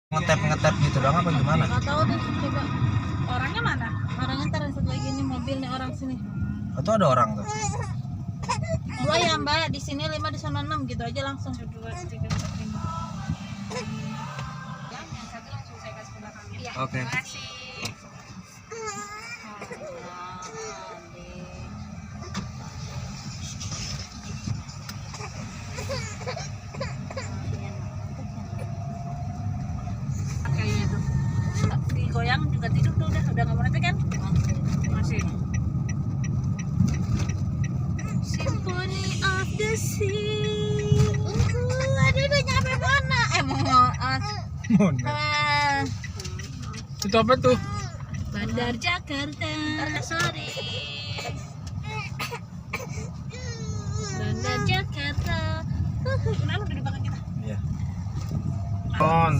ngetep gitu doang apa gimana? Nggak tahu deh, coba orangnya mana? Orangnya ntar satu lagi nih mobil nih orang sini. Atau ada orang tuh? 2 ya mbak, di sini 5 di sana 6 gitu aja langsung 2, 3, 4, 5. Yang satu langsung saya kasih ke belakangnya. Ya, Oke. Terima kasih. Kayaknya tuh digoyang juga tidur tuh udah nggak mau nanti kan? Masih. Symphony of the Sea. Aduh udah nyampe mana? Itu apa tuh? Bandar Jakarta. Sorry. Bandar Jakarta. Kenapa udah di belakang kita? Iya. On.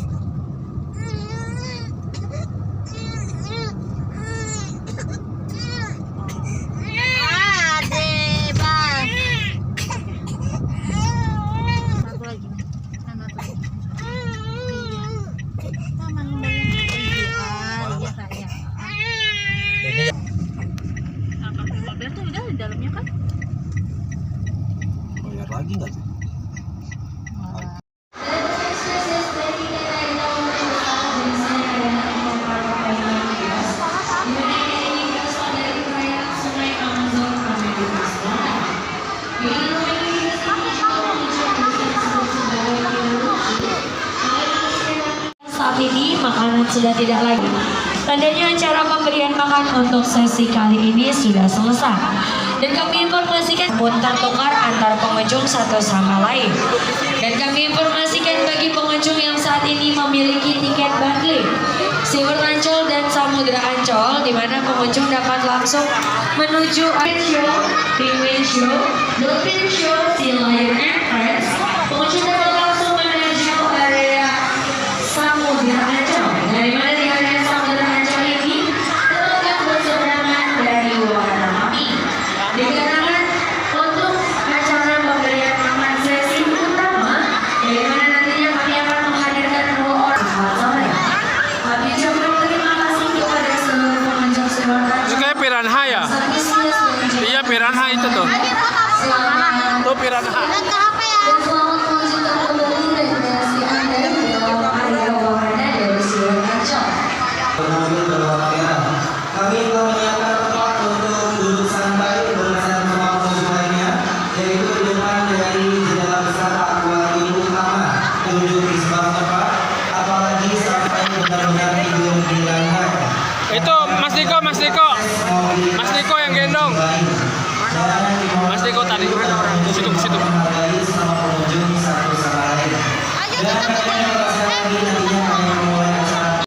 Dalamnya kan Bayar lagi nggak sih? Saat ini makanan sudah tidak lagi. Tandanya acara pemberian makan untuk sesi kali ini sudah selesai. Dan kami informasikan pun tertukar antar pengunjung satu sama lain. Dan kami informasikan bagi pengunjung yang saat ini memiliki tiket bundling SeaWorld Ancol dan Samudra Ancol, di mana pengunjung dapat langsung menuju Show, Penguin Show, Dolphin Show, Sea Lion and Friends. Pengunjung dapat langsung menuju area Samudra Ancol, dari mana di area Samudra Ancol ini terletak berseberangan dari Wakatobi. Dikarenakan untuk acara pemberian makan sesi utama, dari mana nantinya kami akan menghadirkan 2 orang sore. Kami ucapkan terima kasih kepada seluruh pengunjung SeaWorld Ancol. Itu kayak piranha ya? Iya, piranha itu tuh. Tuh piranha. Kami telah menyiapkan tempat untuk duduk santai bersama pengunjung lainnya, yaitu di depan dari jendela besar akuarium utama menuju di sebelah tempat, apalagi sampai benar-benar tidur di lantai. Itu Mas Niko yang gendong. Mas Niko tadi. Situ. Menghargai sama pengunjung satu sama lain. Dan kami mempersiapkan lagi nantinya kami memulai acara.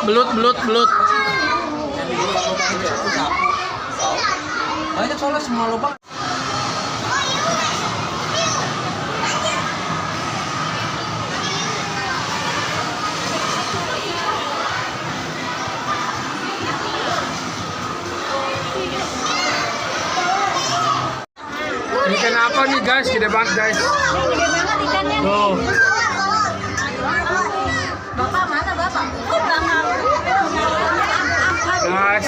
Belut. Banyak soalnya semua lubang. Ikan apa nih guys? Gede banget guys. Gede banget ikannya. Tuh. Bapak mana bapak? Guys,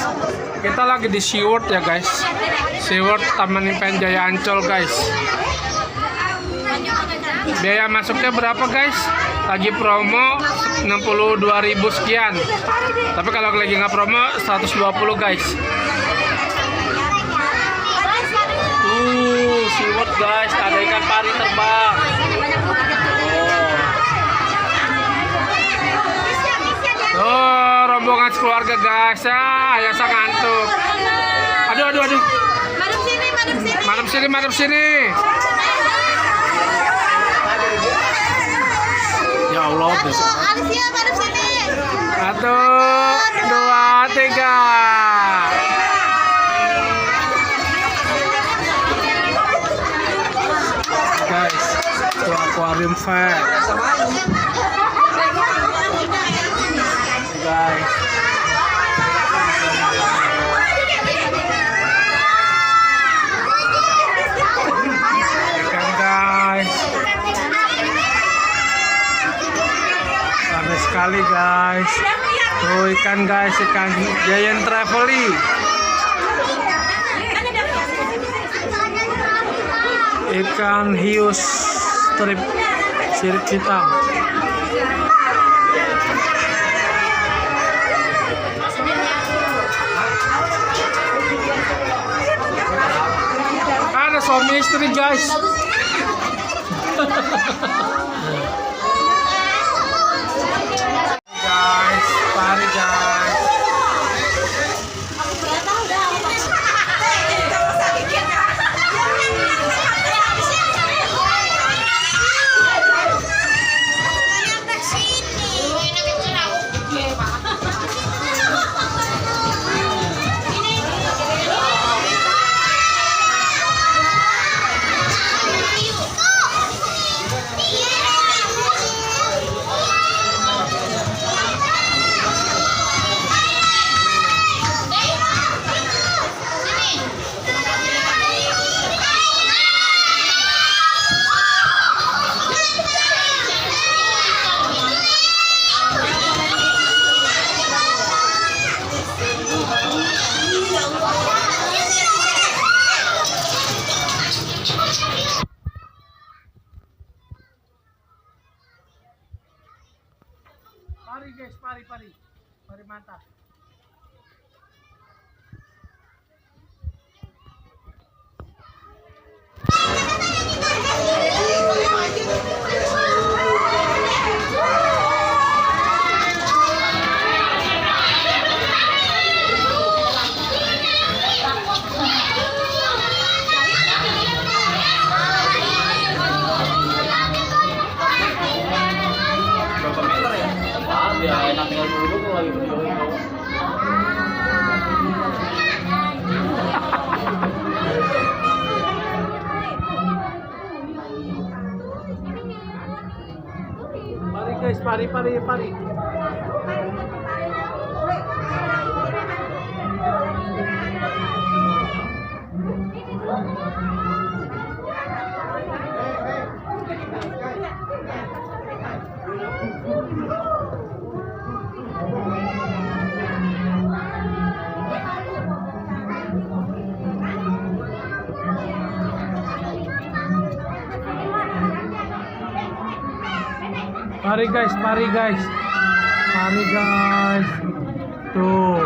kita lagi di SeaWorld ya guys. SeaWorld Taman Impian Jaya Ancol guys. Biaya masuknya berapa guys? Lagi promo 62.000 sekian. Tapi kalau lagi nggak promo 120 guys. SeaWorld guys, ada ikan pari terbang. Oh, rombongan keluarga guys. Ayah sang ngantuk. Aduh. Madep sini. Ya Allah, besok. Alicia, madep sini. 1, 2, 3. Guys, itu aquarium fair. Guys. sekali guys. Tuh ikan guys, ikan giant trevally. Ikan hius strip sirip hitam. Ada suami istri guys. Guys, pari guys. Pari guys, pari mantap. Pari guys, pari. Pari guys. Tuh.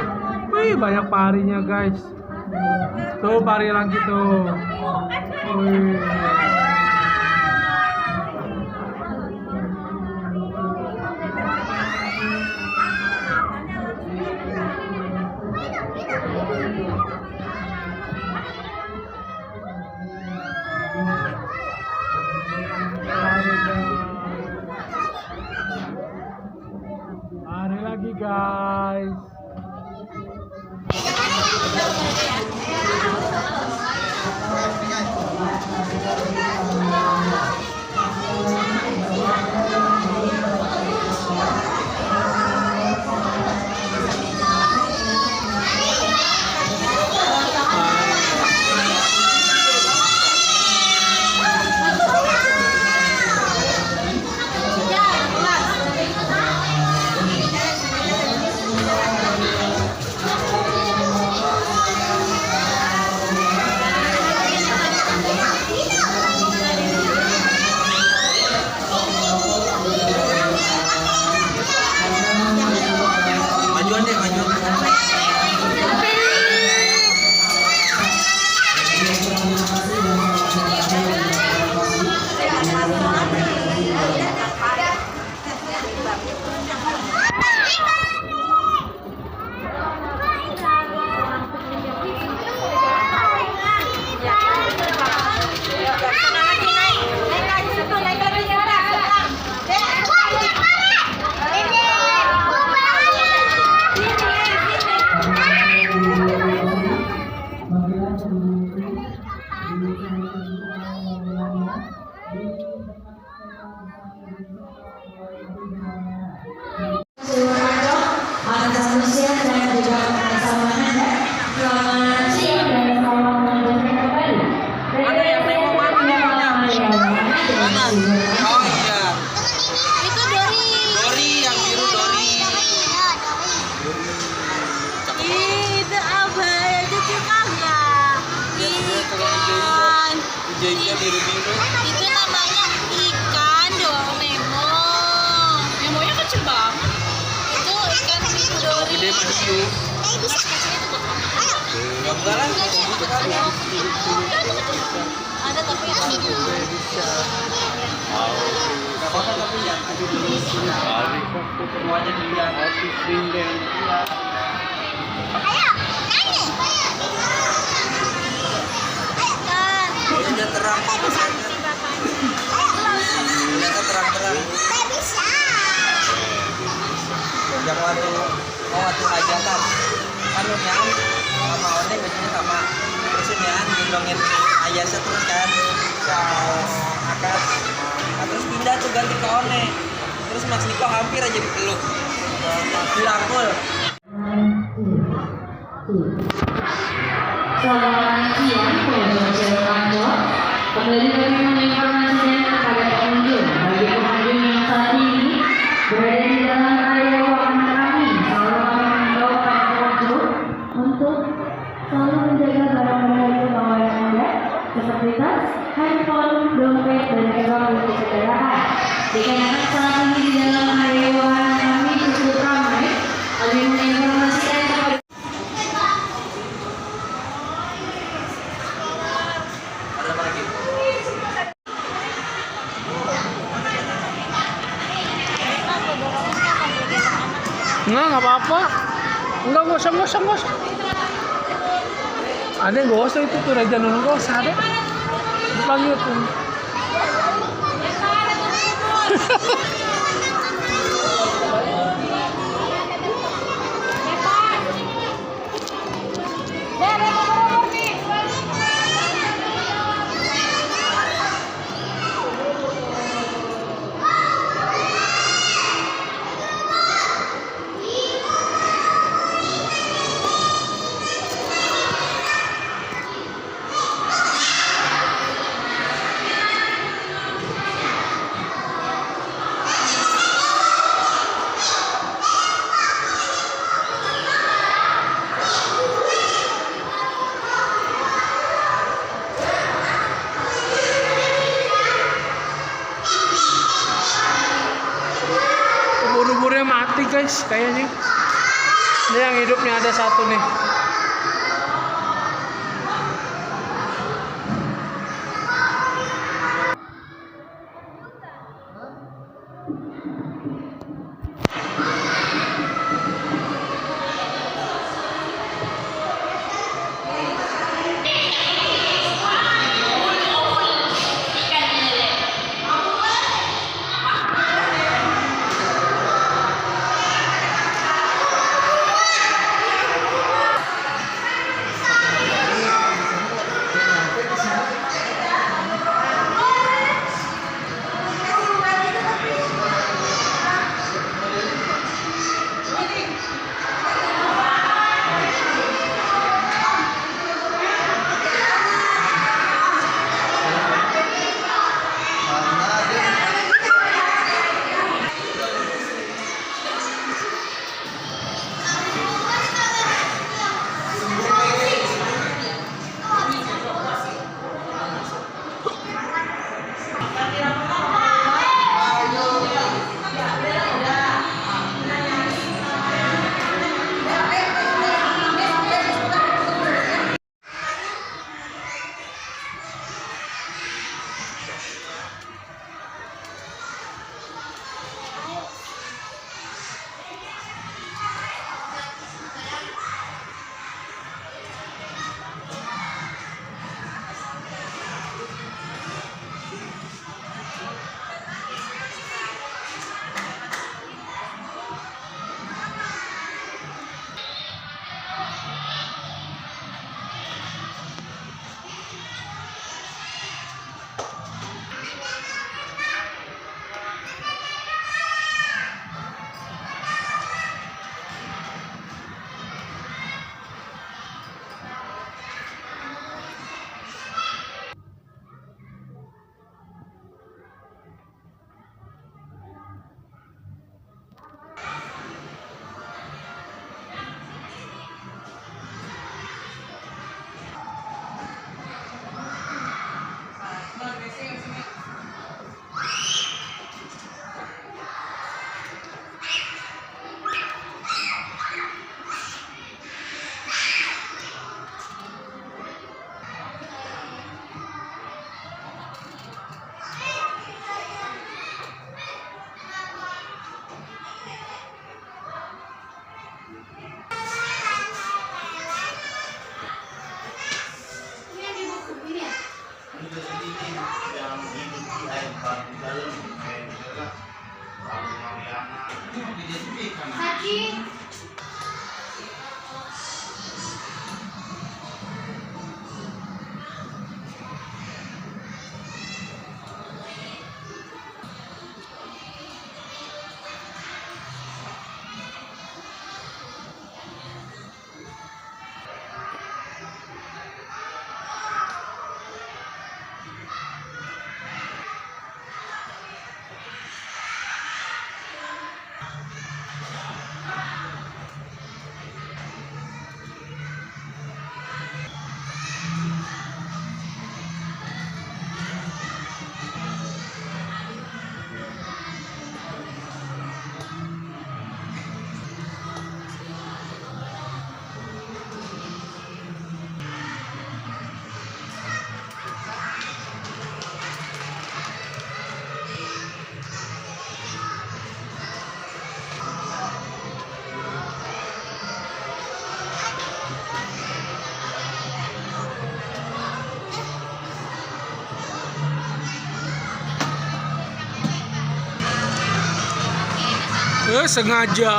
Wih, banyak parinya guys. Tuh pari lagi tuh. Wih. Pari lagi guys. Oh iya. Itu Dori yang biru Dori. hijau-hijau biru-biru. Itu namanya ikan dong, Nemo. Nemonya kecil banget. Itu ikan midori. Gede mah hiu. Mas kecilnya itu buat apa? Ya enggak lah, gitu kan. Ada tapi yang itu. Enggak apa-apa tapi ya aduh dulu. Semuanya dilihat. Udah terang ternyata terang-terang. Yang waktu hajatan kan yang sama One bajunya sama terus ini ya gendongin Ayasa terus kan ke akad nah, terus pindah tuh ganti ke One terus Mas Niko hampir aja dipeluk dirangkul. Selamat siang, Polres Kantor. Kembali kami menginformasikan kepada pengunjung bagi pengunjung yang saat ini berada di dalam area ruangan kami. Selalu kami mengimbau para pengunjung untuk selalu menjaga barang-barang yang bawaan Anda seperti tas, handphone, dompet, dan juga kunci kendaraan. Dikarenakan saat ini di dalam area ruangan kami cukup ramai, kami menginformasikan kepada Nggak apa-apa. Nggak usah. Ada yang gak usah itu tuh Raja Nun gak usah ada. Dipanggil tuh. Ubur-uburnya mati guys kayaknya. Ini yang hidupnya ada satu nih. yang hidup di air batu dalam kayak misalnya Lalu Mariana Sengaja.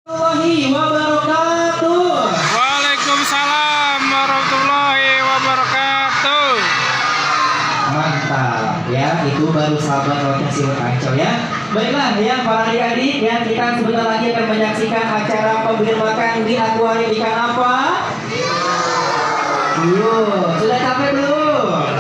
Warahmatullahi wabarakatuh. Waalaikumsalam warahmatullahi wabarakatuh. Mantap ya, itu baru sahabat rotnya si Ancol ya. Baiklah ya para adik-adik ya, kita sebentar lagi akan menyaksikan acara pemberian makan di akuarium ikan apa? Sudah capek belum?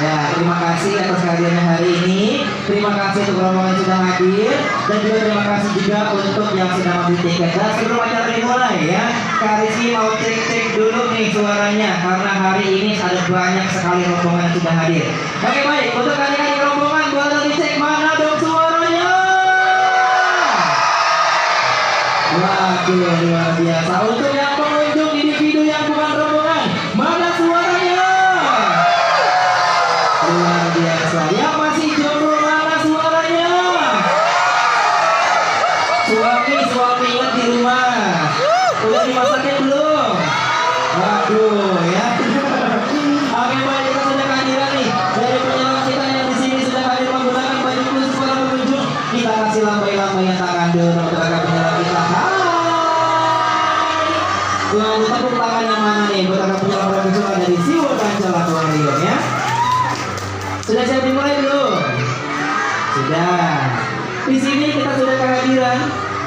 Ya, terima kasih atas kehadirannya hari ini. Terima kasih untuk rombongan yang sudah hadir, dan juga terima kasih juga untuk yang sudah membeli tiket. Dan sebelum acara dimulai ya, Kak Rizky mau cek dulu nih suaranya, karena hari ini ada banyak sekali rombongan yang sudah hadir. Oke baik, untuk adik-adik rombongan boleh dicek mana dong suaranya. Waduh, luar biasa. Untuk yang pengunjung individu yang bukan rombongan, mana suaranya? Luar biasa. Yang masih jomblo mana suaranya? Suami ingat di rumah. Udah dimasakin belum? Waduh ya. Oke baik, kita sudah kehadiran nih dari penyelam kita yang di sini sudah hadir menggunakan baju khusus para pengunjung. Kita kasih lambai-lambaian tangan dulu untuk kakak penyelam kita. Hai. Tuh, tepuk tangan yang mana nih buat kakak penyelam para pengunjung dari Siwo Ancol Aquarium ya. Sudah siap dimulai belum? Sudah. Di sini kita sudah kehadiran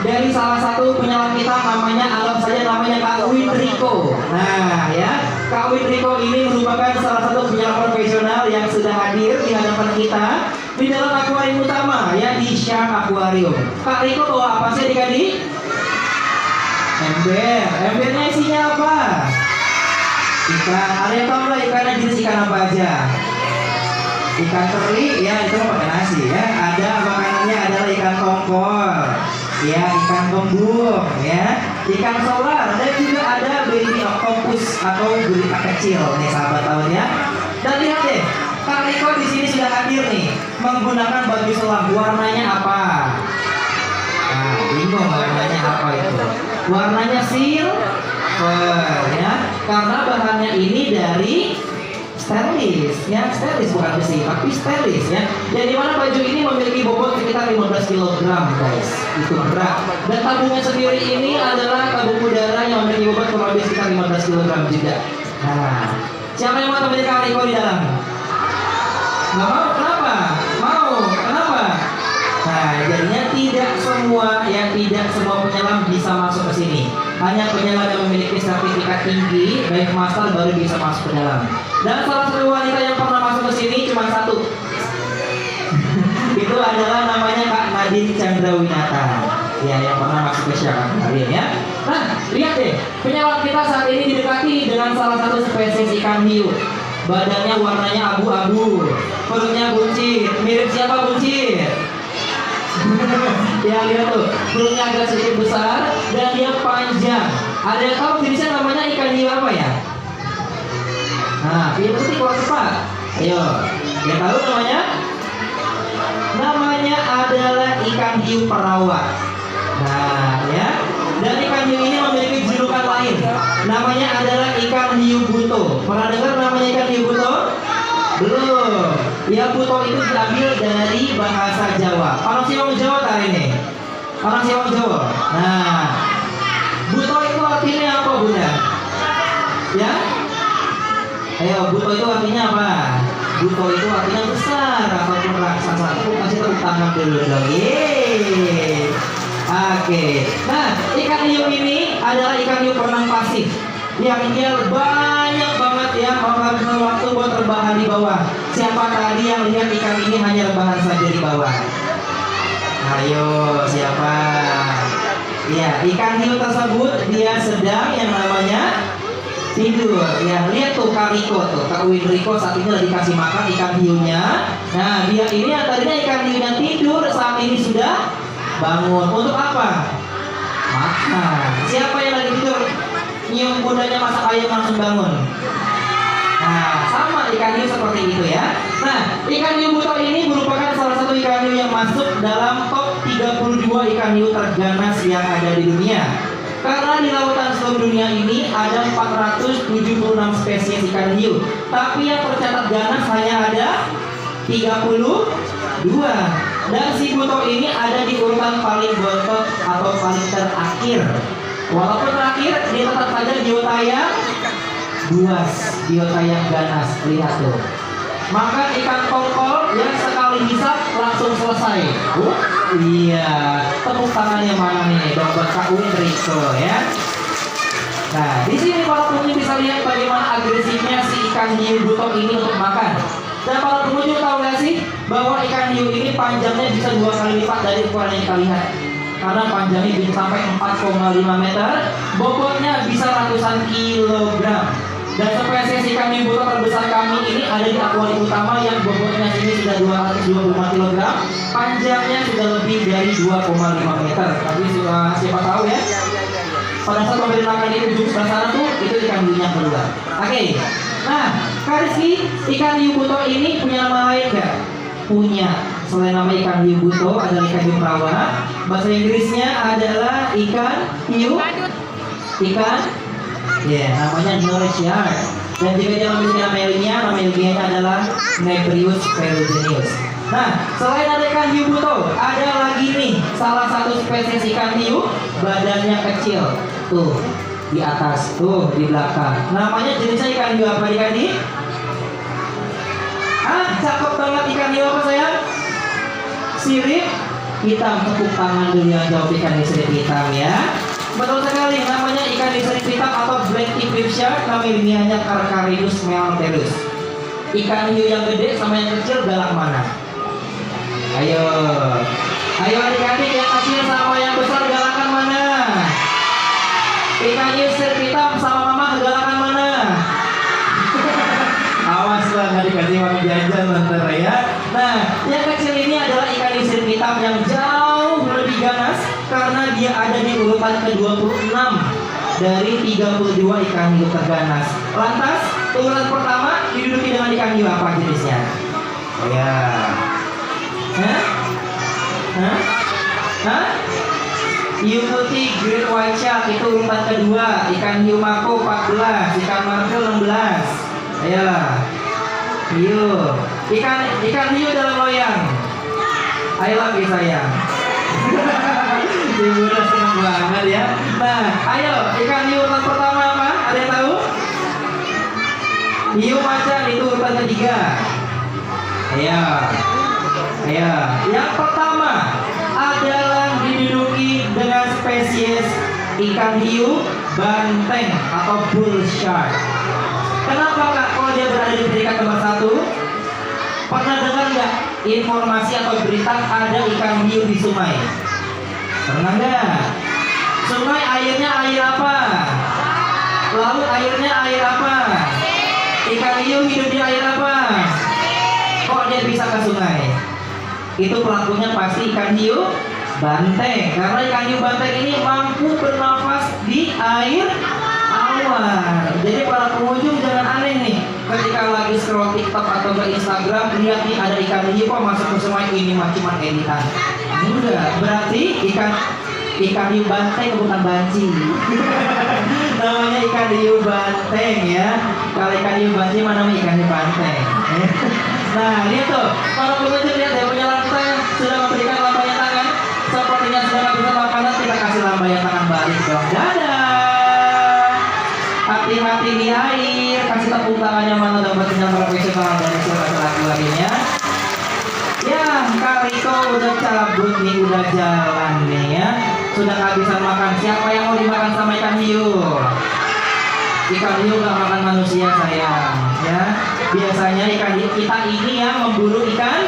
dari salah satu penyelam kita, namanya anggap saja namanya Kak Winriko. Nah ya, Kak Winriko ini merupakan salah satu penyelam profesional yang sudah hadir di hadapan kita di dalam akuarium utama ya, di Shark Aquarium. Kak Riko bawa apa sih adik-adik? Ember. Embernya isinya apa? Ikan. Ada yang tahu nggak ikannya jenis ikan apa aja? Ikan teri ya, itu pakai nasi ya. Ada makanannya adalah ikan tongkol ya, ikan kembung ya, ikan solar, dan juga ada baby octopus atau gurita kecil nih sahabat tahun ya. Dan lihat deh, Kak Riko di sini sudah hadir nih menggunakan baju selam. Warnanya apa? Nah, bingung warnanya apa itu? Warnanya silver ya, karena bahannya ini dari stainless ya, stainless bukan besi tapi stainless ya. Yang dimana baju ini memiliki bobot sekitar 15 kg guys, itu berat. Dan tabungnya sendiri ini adalah tabung udara yang memiliki bobot kurang lebih sekitar 15 kg juga. Nah, siapa yang mau temenin Kak Riko di dalam? Nggak mau? Kenapa? Mau? Kenapa? Nah, jadinya tidak semua penyelam bisa masuk ke sini. Hanya penyelam yang memiliki sertifikat tinggi baik master baru bisa masuk ke dalam. Dan salah satu wanita yang pernah masuk ke sini cuma satu. Itu adalah namanya Kak Nadine Chandrawinata. Ya, yang pernah masuk ke Shark Aquarium ya. Nah, lihat deh, penyelam kita saat ini didekati dengan salah satu spesies ikan hiu. Badannya warnanya abu-abu, perutnya buncit. Mirip siapa buncit? Ya lihat tuh, perutnya agak sedikit besar dan dia panjang. Ada yang tahu jenisnya namanya ikan hiu apa ya? Nah, Ayo, yang tahu namanya? Namanya adalah ikan hiu perawat. Nah, ya. Dan ikan hiu ini memiliki julukan lain. Namanya adalah ikan hiu buto. Pernah dengar namanya ikan hiu buto? Belum. Ya, buto itu diambil dari bahasa Jawa. Orang Siwang Jawa hari ini. Orang Siwang Jawa. Nah, buto itu artinya apa, Bunda? Ya? Ayo, buto itu artinya apa? Buto itu artinya besar ataupun raksasa. Itu kasih tepuk tangan dulu dong. Yeay. Oke. Nah, ikan hiu ini adalah ikan hiu perenang pasif yang dia banyak banget ya menghabiskan waktu buat rebahan di bawah. Siapa tadi yang lihat ikan ini hanya rebahan saja di bawah? Ayo, siapa? Ya, ikan hiu tersebut dia sedang yang namanya tidur. Ya, lihat tuh Kak Riko tuh, Kak Win Riko saat ini lagi kasih makan ikan hiunya. Nah, dia ini yang tadinya ikan hiunya tidur saat ini sudah bangun. Untuk apa? Makan. Siapa yang lagi tidur? Nyium bundanya masak ayam langsung bangun. Nah, sama ikan hiu seperti itu ya. Nah, ikan hiu buto ini merupakan salah satu ikan hiu yang masuk dalam top 32 ikan hiu terganas yang ada di dunia. Karena di lautan seluruh dunia ini ada 476 spesies ikan hiu, tapi yang tercatat ganas hanya ada 32. Dan si buto ini ada di urutan paling bontot atau paling terakhir. Walaupun terakhir, dia tetap saja biota yang buas, biota yang ganas. Lihat tuh. Maka ikan tongkol yang sekali hisap langsung selesai. Iya, tepuk tangannya mana nih? Dong buat Kak Win Riko ya. Nah, di sini para pengunjung bisa lihat bagaimana agresifnya si ikan hiu buto ini untuk makan. Dan para pengunjung tahu nggak sih bahwa ikan hiu ini panjangnya bisa 2 kali lipat dari ukuran yang kita lihat. Karena panjangnya bisa sampai 4,5 meter, bobotnya bisa ratusan kilogram. Dan spesies ikan hiu buto terbesar kami ini ada di akuarium utama yang bobotnya ini sudah 225 kg, panjangnya sudah lebih dari 2,5 meter. Tapi siapa tahu ya, pada saat memberi makan di ujung sebelah sana tuh, itu ikan hiunya keluar. Oke. Nah, Kak Rizky, ikan hiu buto ini punya nama lain nggak? Punya. Selain nama ikan hiu buto, ada ikan hiu perawat. Bahasa Inggrisnya adalah ikan hiu. Namanya Norris Shark. Dan jika dia memiliki nama ilmiahnya adalah Nebrius ferruginus. Nah, selain ada ikan hiu buto, ada lagi nih salah satu spesies ikan hiu, badannya kecil. Tuh, di atas, tuh di belakang. Namanya jenisnya ikan hiu apa adik-adik? Cakep banget ikan hiu apa sayang? Sirip hitam. Tepuk tangan dulu yang jawab ikan hiu sirip hitam ya. Betul sekali, namanya ikan hiu sirip hitam atau black tip shark. Nama ilmiahnya Carcharodon melterus. Ikan hiu yang gede sama yang kecil galak mana? Ayo adik-adik, yang kecil sama yang besar galakan mana? Ikan hiu sirip hitam sama mama galakan mana? Awas lah, nggak dikasih uang jajan ntar ya. Nah, yang kecil ini adalah ikan hiu sirip hitam yang jauh lebih ganas karena dia ada di urutan ke-26 dari 32 ikan hiu terganas. Lantas, urutan pertama diduduki dengan ikan hiu apa jenisnya? Ya. Hiu putih Great White Shark itu urutan kedua. Ikan hiu mako 14, ikan marvel 16. Ayo. Hiu. Ikan hiu dalam loyang. Ayo lagi sayang. Ibu udah seneng banget ya. Nah, ayo ikan hiu urutan pertama apa? Ada yang tahu? Hiu macan itu urutan ketiga. Ayo. Yang pertama adalah diduduki dengan spesies ikan hiu banteng atau bull shark. Kenapa Kak? Kalau dia berada di peringkat nomor 1, pernah dengar nggak informasi atau berita ada ikan hiu di sungai? Pernah nggak? Sungai airnya air apa? Laut airnya air apa? Ikan hiu hidup di air apa? Kok dia bisa ke sungai? Itu pelakunya pasti ikan hiu banteng. Karena ikan hiu banteng ini mampu bernafas di air awan. Jadi para pengunjung jangan aneh nih, ketika lagi lagi scroll TikTok atau ke Instagram, lihat nih ada ikan hiu kok masuk ke sungai, ini mah cuma editan. Enggak, berarti ikan hiu banteng bukan banci. Namanya ikan hiu banteng ya. Kalau ikan hiu banci mana namanya ikan hiu banteng. Nah, lihat tuh, para pengunjung lihat ya, penyelam kita sudah memberikan lambaian tangan. Sepertinya sudah kehabisan makanan, kita kasih lambaian tangan balik dong. Dadah. Hati-hati di air, kasih tepuk tangannya mana dong buat penyelam profesional dari siapa lagi ya. Ya, Kak Riko udah cabut nih, udah jalan nih ya. Sudah kehabisan makan. Siapa yang mau dimakan sama ikan hiu? Ikan hiu gak makan manusia sayang ya. Biasanya ikan hiu kita ini ya memburu ikan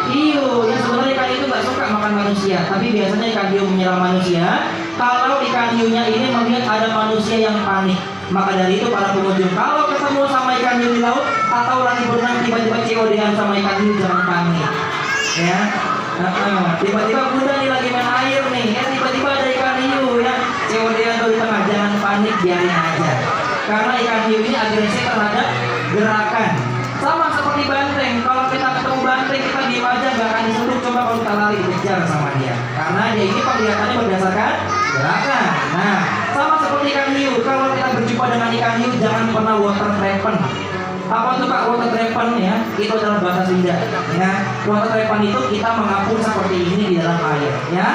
hiu. Ya sebenarnya ikan hiu gak suka makan manusia, tapi biasanya ikan hiu menyerang manusia kalau ikan hiunya ini melihat ada manusia yang panik. Maka dari itu para pengunjung, kalau ketemu sama ikan hiu di laut atau lagi berenang tiba-tiba COD-an sama ikan hiu, jangan panik ya. Tiba-tiba bunda nih lagi main air nih ya, tiba-tiba ada ikan hiu ya, COD-an tuh di tengah, jangan panik, biarin aja. Karena ikan hiu ini agresif terhadap gerakan. Sama seperti banteng, kalau kita ketemu banteng kita diam aja, gak akan disuruh. Coba kalau kita lari dikejar sama dia, karena dia ini penglihatannya berdasarkan gerakan. Nah, sama seperti ikan hiu, kalau kita berjumpa dengan ikan hiu jangan pernah water trepan. Apa tuh Pak water trepan ya? Itu adalah bahasa Sunda ya. Water trepan itu kita mengapung seperti ini di dalam air ya.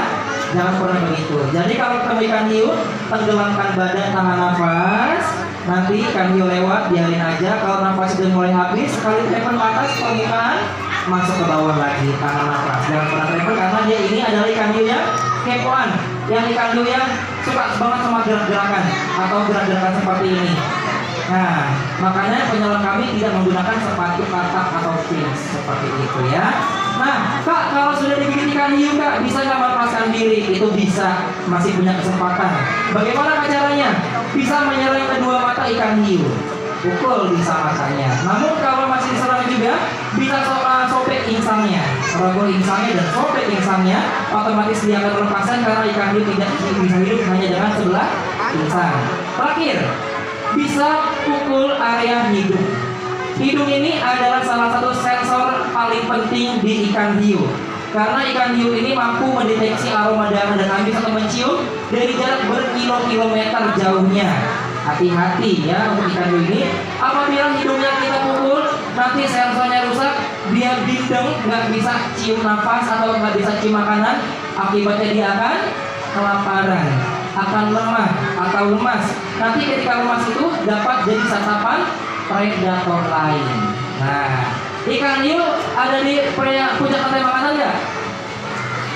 Jangan pernah begitu. Jadi kalau ketemu ikan hiu, tenggelamkan badan, tahan nafas. Nanti ikan hiu lewat, biarin aja. Kalau nafas sudah mulai habis, sekali trepan ke atas permukaan, masuk ke bawah lagi, tahan nafas. Jangan pernah trepan karena dia ini adalah ikan hiu yang kepoan, yang ikan hiu yang suka banget sama gerak-gerakan atau gerak-gerakan seperti ini. Nah, makanya penyelam kami tidak menggunakan sepatu katak atau fins seperti itu ya. Nah, Kak, kalau sudah digigit ikan hiu, Kak, bisa nggak melepaskan diri? Itu bisa, masih punya kesempatan. Bagaimana caranya? Bisa menyerang kedua mata ikan hiu, pukul bisa matanya. Namun kalau masih diserang juga, bisa sobek insangnya, rogoh insangnya dan sobek insangnya, otomatis dia akan melepaskan karena ikan hiu tidak bisa hidup hanya dengan sebelah insang. Terakhir, bisa pukul area hidung. Hidung ini adalah salah satu sensor paling penting di ikan hiu. Karena ikan hiu ini mampu mendeteksi aroma darah dan ambis atau mencium dari jarak berkilo-kilometer jauhnya. Hati-hati ya untuk ikan hiu ini. Apabila hidungnya kita pukul, nanti sensornya rusak, dia bindeng, nggak bisa cium nafas atau nggak bisa cium makanan. Akibatnya dia akan kelaparan, akan lemah atau lemas. Nanti ketika lemas itu dapat jadi sasaran predator lain. Nah, ikan hiu ada di puncak rantai makanan nggak?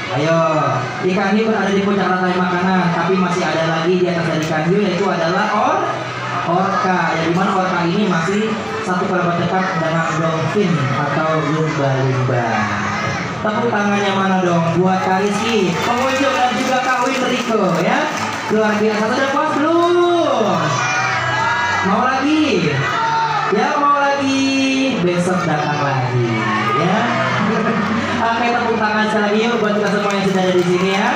Ayo, ikan hiu berada di puncak rantai makanan, tapi masih ada lagi di atas dari ikan hiu, yaitu adalah orca. Yang dimana orca ini masih satu kerabat dekat dengan dolphin atau lumba-lumba. Tepuk tangannya mana dong buat Kak Rizky, pengunjung dan juga Kak Winriko ya. Luar biasa, sudah puas belum? Mau lagi? Ya mau lagi, besok datang lagi ya. Oke, tepuk tangan sekali lagi yuk buat kita semua yang sudah ada di sini ya.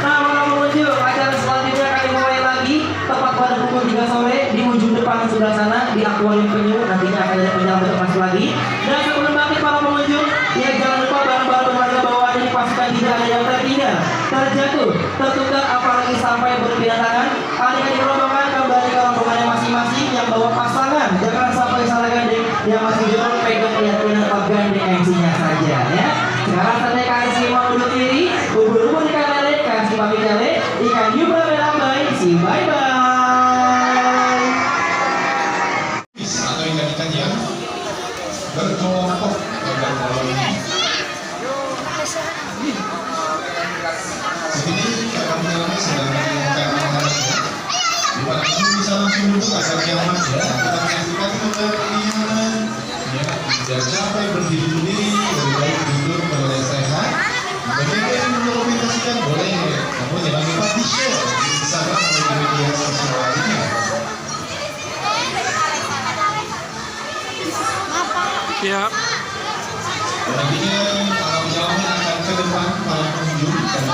Nah, para pengunjung, acara selanjutnya kami mulai lagi tepat pada pukul 3 sore di ujung depan sebelah sana di akuarium penyu. Nantinya akan ada penyelam untuk masuk lagi. Dan sebelum bangkit para pengunjung, ya jangan lupa barang-barang berharga bawaannya dipastikan tidak ada yang tertinggal, terjatuh, tertukar, apalagi sampai berpindah tangan. Adik-adik rombongan kembali ke rombongannya masing-masing yang bawa pasangan. Jangan sampai salah gandeng, yang masih jodoh pegang keyakinan apa gandeng MC-nya saja ya. Sekarang saatnya kasih mau duduk diri, ubur-ubur ikan lele, kasih pamit lele, ikan hiu beramai-ramai, see you, bye-bye. Atau ikan-ikan yang berkelompok pada koloni. Sini kami sedang menemukan makanannya. Di mana kamu bisa langsung duduk asal nyaman ya. Kita menyaksikan kegiatan ya, tidak capek berdiri-diri, lebih baik duduk boleh sehat. Bagi yang mendokumentasikan boleh, namun jangan lupa di-share di Instagram atau di media sosial lainnya. Ya. Nantinya para penyelam akan ke depan para pengunjung dan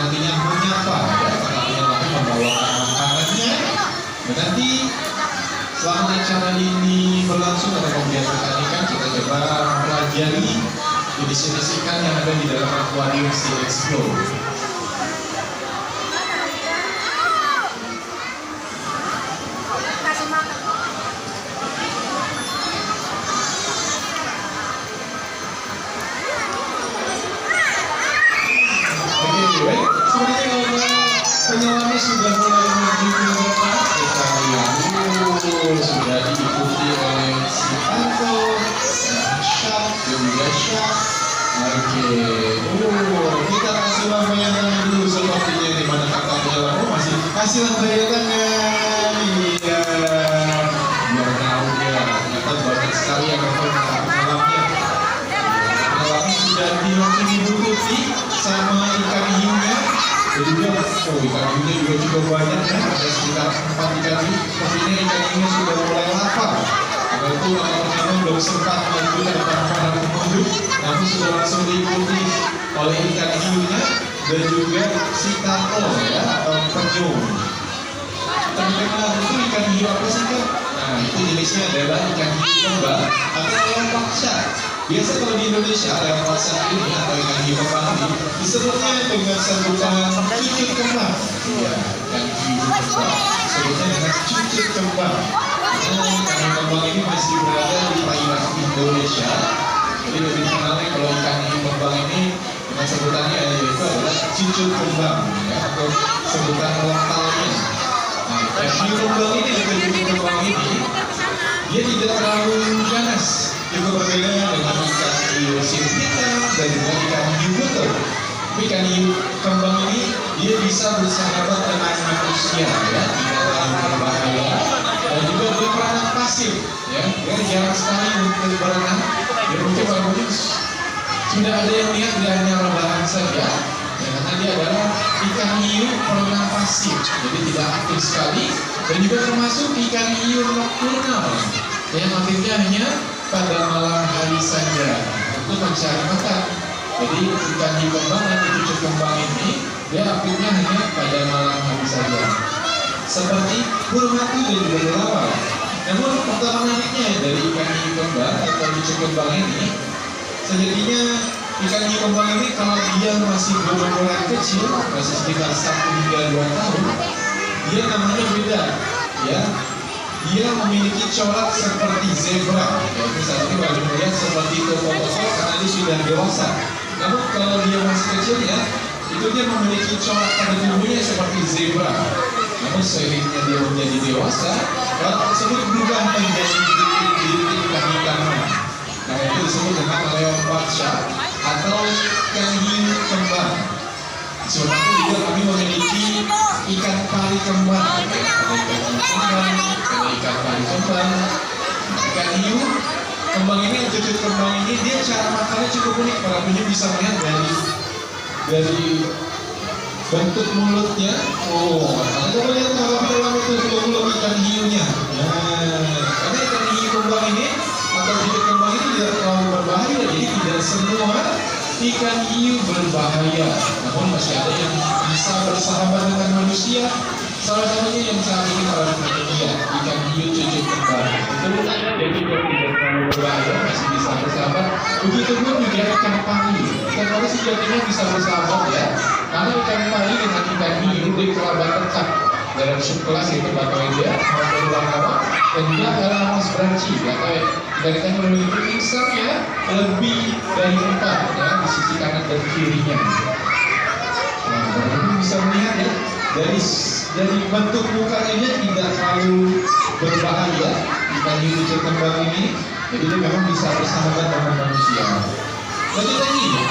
nantinya menyapa ya, para penyelam membawakan makanannya. Dan nanti selama acara ini berlangsung atau kegiatan ikan, kita coba mempelajari jenis-jenis ikan yang ada di dalam akuarium Sea Explore. Penyelamnya sudah mulai menuju ke depan. Kita lihat sudah diikuti oleh si Anto, Shark, juga Shark. Oke, kita kasih lambayannya dulu sepertinya di mana kakak penyelam. Masih kasih lambayannya. Iya, biar tahu ya. Ternyata banyak sekali yang kakak penyelamnya. Penyelamnya sudah langsung dibutuhkan sama ikan hiunya. Jadi juga, ikan hiunya juga cukup banyak ya, ada sekitar 4 ikan hiu. Sepertinya ikan hiunya sudah mulai lapar. Karena itu orang-orang belum sempat menunjukkan para pengunjung, namun sudah langsung diikuti oleh ikan hiunya dan juga si tato ya, atau penyu. Tapi kenal itu ikan hiu apa sih kan? Nah itu jenisnya adalah ikan hiu kembang atau leopard shark. Biasa kalau di Indonesia leopard shark ini atau ikan hiu kembang ini disebutnya dengan sebutan cucut kembang. Ya, ikan hiu kembang disebutnya dengan cucut kembang. Ikan kembang ini masih berada di perairan Indonesia. Jadi lebih dikenalnya kalau ikan hiu kembang ini dengan sebutannya yaitu adalah cucut kembang ya, atau sebutan lokalnya. Nah, ikan hiu kembang ini dengan cucut kembang ini dia tidak terlalu ganas. Juga berbeda dengan ikan hiu siripita dan juga ikan hiu butel. Ikan hiu kembang ini dia bisa bersahabat dengan manusia ya, tidak terlalu berbahaya dan juga dia berenang pasif ya, dia jarang sekali untuk berenang. Dia mungkin walaupun sudah ada yang lihat dia hanya rebahan saja ya, karena dia adalah ikan hiu berenang pasif, jadi tidak aktif sekali dan juga termasuk ikan hiu nokturnal yang aktifnya hanya pada malam hari saja untuk mencari makan. Jadi ikan hiu kembang atau cucut kembang ini dia aktifnya hanya pada malam hari saja. Seperti burung hantu dan juga kelawar. Namun faktor menariknya dari ikan hiu kembang atau cucut kembang ini, sejatinya ikan hiu kembang ini kalau dia masih berukuran kecil, masih sekitar 1 hingga 2 tahun, dia namanya beda ya. Dia memiliki corak seperti zebra, yaitu saat ini baru melihat seperti toko-toko karena dia sudah dewasa. Namun kalau dia masih kecil ya, itu dia memiliki corak pada tubuhnya seperti zebra. Namun seiringnya dia menjadi dewasa, corak tersebut berubah menjadi bintik kehitaman. Nah itu disebut dengan leopard shark atau ikan hiu kembang. Sebab itu juga kami memiliki ikan pari kembang, ikan pari kembang, ikan hiu kembang ini, cucut kembang ini dia cara makannya cukup unik. Para pengunjung bisa melihat dari bentuk mulutnya. Oh, Anda melihat kalau di dalam itu mulut ikan hiunya. Karena ikan hiu kembang ini atau cucut kembang ini tidak terlalu berbahaya, jadi tidak semua ikan hiu berbahaya, namun masih ada yang bisa bersahabat dengan manusia. Salah satunya yang saat ini para penelitian ikan hiu cucut kembang itu dia juga tidak terlalu berbahaya, masih bisa bersahabat. Begitupun juga ikan pari. Ikan pari sejatinya bisa bersahabat ya, karena ikan pari dengan ikan hiu dia kerabat dekat dalam subkelas yaitu Batoidea, Montolurangkawa, dan juga Elamus branchi atau ikan-ikan yang memiliki insangnya lebih dari 4 ya, di sisi kanan dan kirinya. Nah, teman-teman bisa melihat ya, dari bentuk mukanya dia tidak terlalu berbahaya ikan hiu cucut kembang ini, jadi dia memang bisa bersahabat dengan manusia. Lagi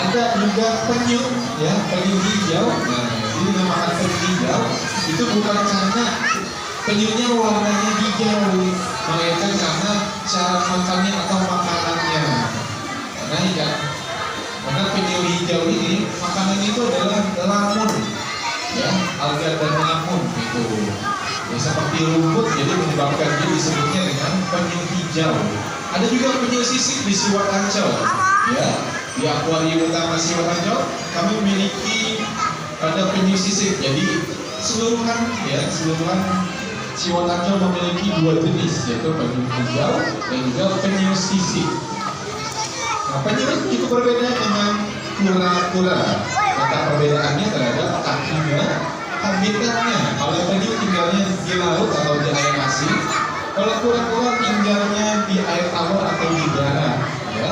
ada juga penyu ya, penyu hijau. Nah, ini namakan penyu hijau itu bukan karena penyunya warnanya hijau, melainkan karena cara makannya atau makanannya. Karena penyu hijau ini makanannya itu adalah lamun ya, alga dan lamun itu ya, seperti rumput, jadi menyebabkan dia disebutnya dengan penyu hijau. Ada juga penyu sisik di Siwat Ancol ya, di akuarium utama Siwat Ancol kami memiliki ada penyu sisik. Jadi seluruhan Siwon Ancol memiliki dua jenis, yaitu penyu hijau dan juga penyu sisik. Nah, penyu itu berbeda dengan kura-kura. Kata perbedaannya terhadap kakinya, habitatnya. Kalau penyu tinggalnya di laut atau di air asin, kalau kura-kura tinggalnya di air tawar atau di darat. Ya.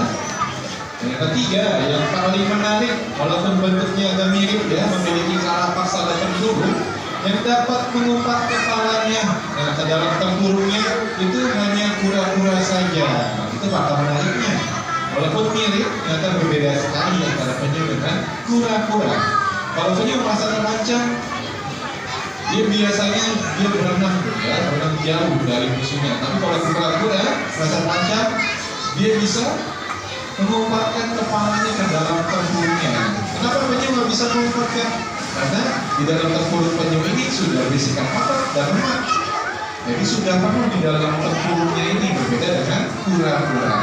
Dan yang ketiga, yang paling menarik, walaupun bentuknya agak mirip ya, memiliki karapas ada tempurung yang dapat mengumpat kepalanya. Nah, ke dalam tempurungnya itu hanya kura-kura saja. Nah, itu fakta menariknya. Walaupun mirip, ternyata berbeda sekali antara penyu dengan kura-kura. Kalau penyu merasa terancam, dia biasanya berenang, ya, berenang jauh dari musuhnya. Tapi kalau kura-kura merasa terancam, dia bisa mengumpatkan kepalanya ke dalam tempurungnya. Kenapa penyu nggak bisa mengumpatkan? Karena di dalam tempurung penyu ini sudah berisikan papat dan lemak. Jadi sudah penuh di dalam tempurungnya ini, berbeda dengan kura-kura.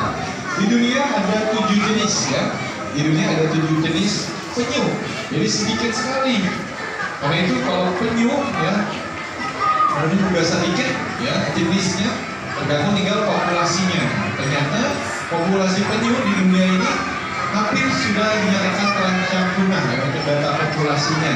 Di dunia ada 7 jenis ya. Di dunia ada 7 jenis penyu. Jadi sedikit sekali. Karena itu kalau penyu ya, penyu juga sedikit ya jenisnya, tergantung tinggal populasinya. Ternyata populasi penyu di dunia ini hampir sudah dinyatakan terancam punah ya untuk data populasinya.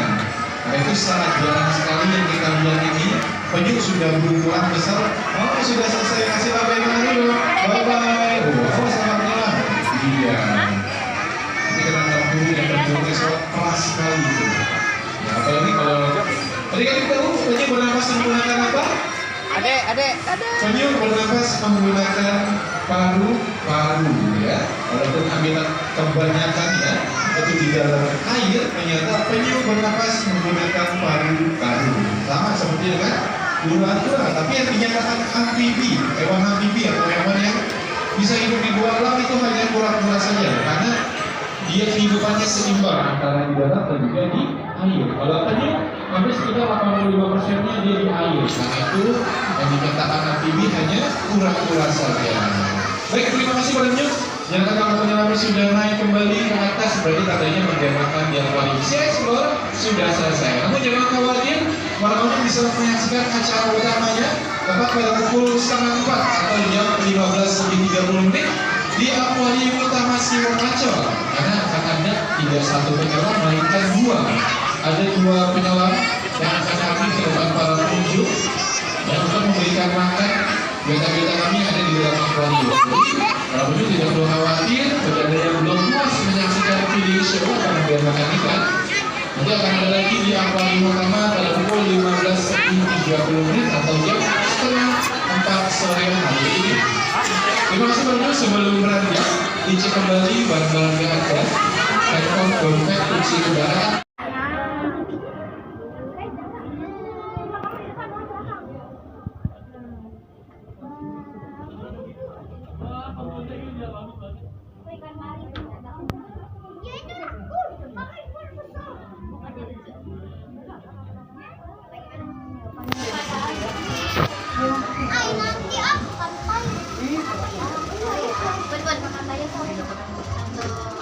Nah itu sangat jarang sekali yang kita lihat ini penyu sudah berukuran besar. Oh sudah selesai kasih bye-bye dulu. Bye-bye. Oh selamat malam. Iya. Ini karena tempurung yang bentuknya sangat keras sekali itu. Ya apalagi kalau tadi kan kita tahu penyu bernapas menggunakan apa? Penyu bernapas menggunakan paru-paru ya. Walaupun habitat kebanyakan ya itu di dalam air, ternyata penyu bernapas menggunakan paru-paru. Sama seperti dengan kura-kura, tapi yang dinyatakan amfibi, hewan amfibi atau hewan yang bisa hidup di bawah alam itu hanya kura-kura saja, karena dia kehidupannya seimbang antara di darat dan juga di air. Kalau penyu hampir sekitar 85%-nya dia di air. Karena itu yang dinyatakan amfibi hanya kura-kura saja. Baik, terima kasih Pak Penyu. Yang kapal penyelam sudah naik kembali ke atas, berarti katanya perjalanan yang paling explore sudah selesai. Namun jangan khawatir, para pengunjung bisa menyaksikan acara utamanya tepat pada pukul 3:30 atau jam 15:30 di akuarium utama Siwon Ancol. Karena akan ada tidak satu penyelam melainkan dua. Ada 2 penyelam yang akan hadir ke depan para pengunjung dan untuk memberikan makan beta-beta kami ada di dalam akuarium. Jadi para pengunjung tidak perlu khawatir, bagi Anda yang belum puas menyaksikan video show akan memberikan makan ikan. Nanti akan ada lagi di akuarium utama pada pukul 15:30 atau jam 3:30 sore hari ini. Terima kasih banyak. Sebelum beranjak, dicek kembali barang-barang yang ada, handphone, dompet, kunci kendaraan.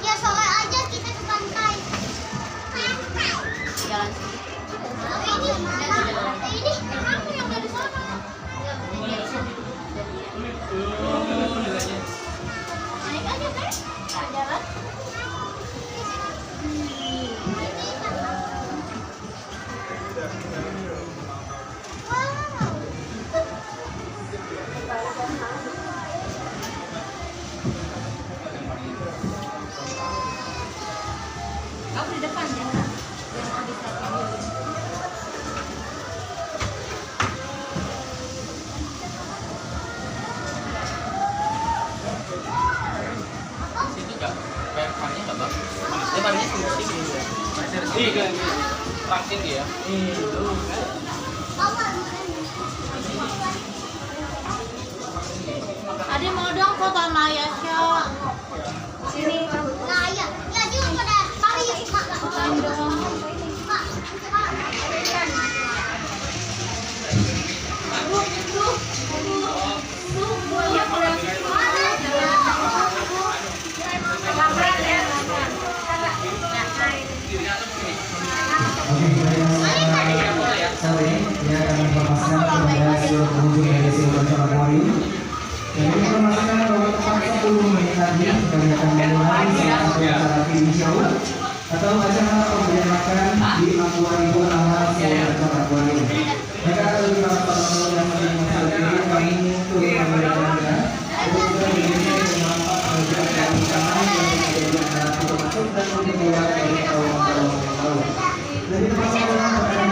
Ya sore aja kita ke pantai. Ini kamu yang dari sana. Naik aja kan? Jalan. Kamu di depan ya. Situ enggak perpannya enggak bagus. Dia barunya sini ya. Iya, langsung dia. Ade mau dong foto sama Ayasya. Sini. Nah, ya. Ya juga pada mari yuk, Mak. Mak. Oke, baik. Saat ini dia akan menginformasikan kepada seluruh lagi kami akan memulai acara finish show atau acara pemberian makan di akuarium alam acara akuarium. Maka bagi para penonton yang masih kami turut memberikan untuk menjadi bermanfaat bagi acara utama yang disediakan untuk masuk dan untuk keluar dari kawasan laut. Dari teman-teman karena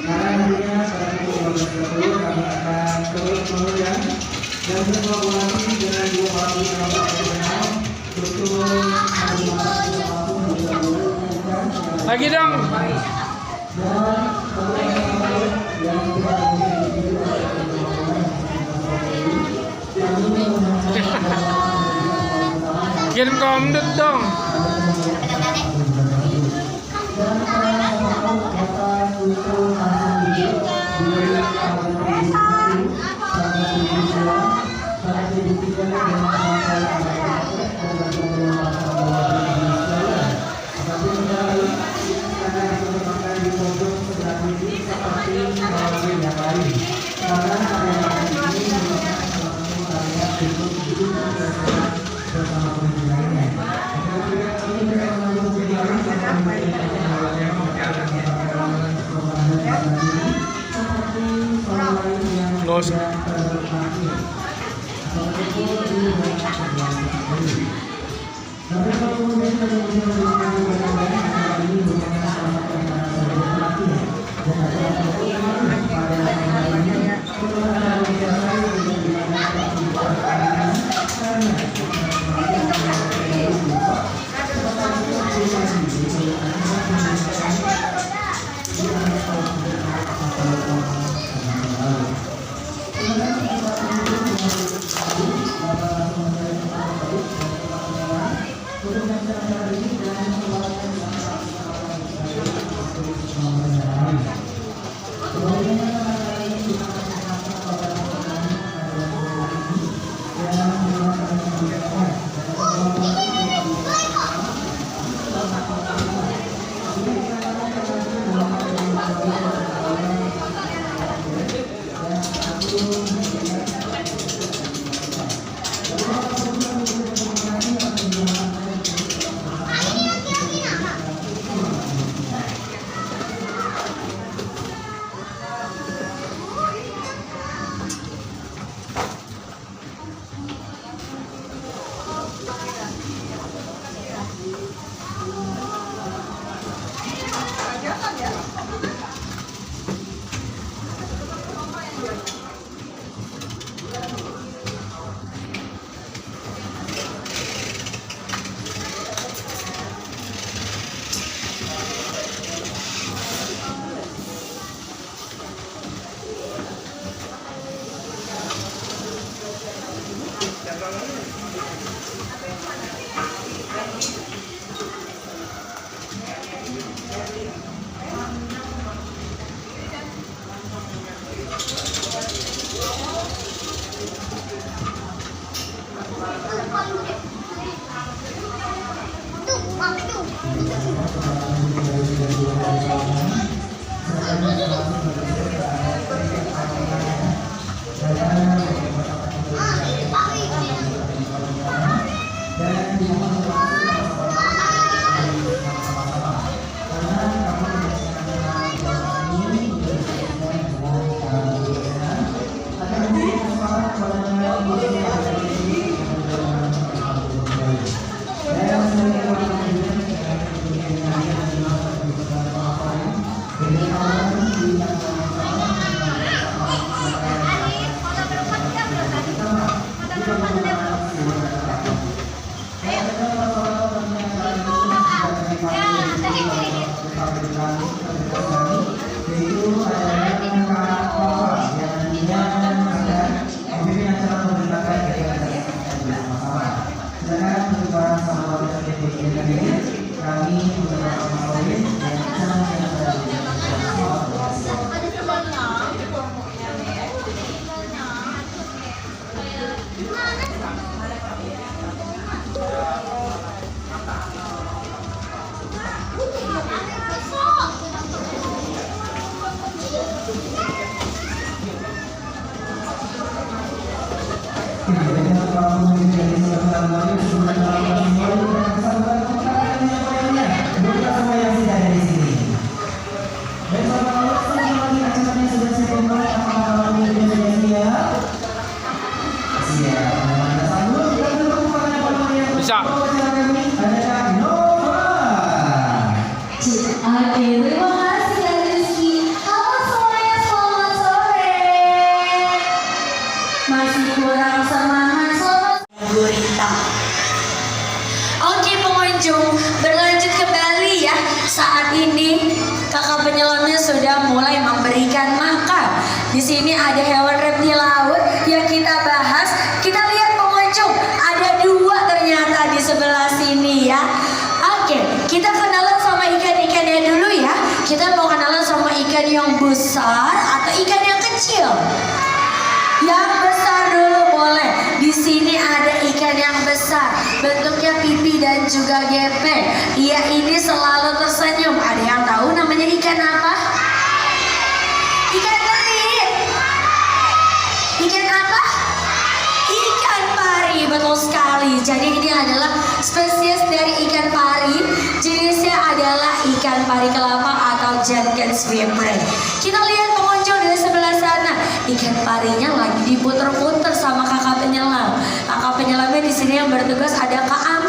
nantinya pada pukul 15.30 kami akan terus mengundang dan berkolaborasi dengan dua orang yang profesional untuk Lagi dong. Kirim komdut dong. Nggak usah. Terima kasih. para pengunjung dari sebelah kami sudah melakukan kesempatan poinnya. Untuk kita semua yang sudah ada di sini. Baik, sahabat, lagi acaranya sudah saya mulai. Apakah para pengunjung sudah siap? Siap. Kita sambut. Kita tepuk tangan para pengunjung. Bisa. Acara kami adalah Nova. Oke, terima kasih Kak Rizky. Halo semuanya, selamat sore. Masih kurang semangat, selamat gurita. Oke pengunjung, berlanjut kembali ya. Saat ini kakak penyelamnya sudah mulai memberikan makan. Di sini ada hewan reptil laut yang kita bahas. Kita lihat pengunjung, ada 2 ternyata di sebelah sini ya. Oke, kita kenalan sama ikan-ikannya dulu ya. Kita mau kenalan sama ikan yang besar atau ikan yang kecil? Yang besar dulu boleh. Di sini ada ikan yang besar, bentuknya pipi dan juga gepeng. Ia ini selalu tersenyum. Ada yang tahu namanya ikan apa? Ikan teri. Ikan apa? Ikan pari, betul sekali. Jadi ini adalah spesies dari ikan pari. Jenisnya adalah ikan pari kelapa atau Jenkins Swimmer. Kita lihat pengunjung dari sebelah sana. Ikan parinya lagi diputer-puter sama kakak penyelam. Kakak penyelamnya di sini yang bertugas ada Kak Ami.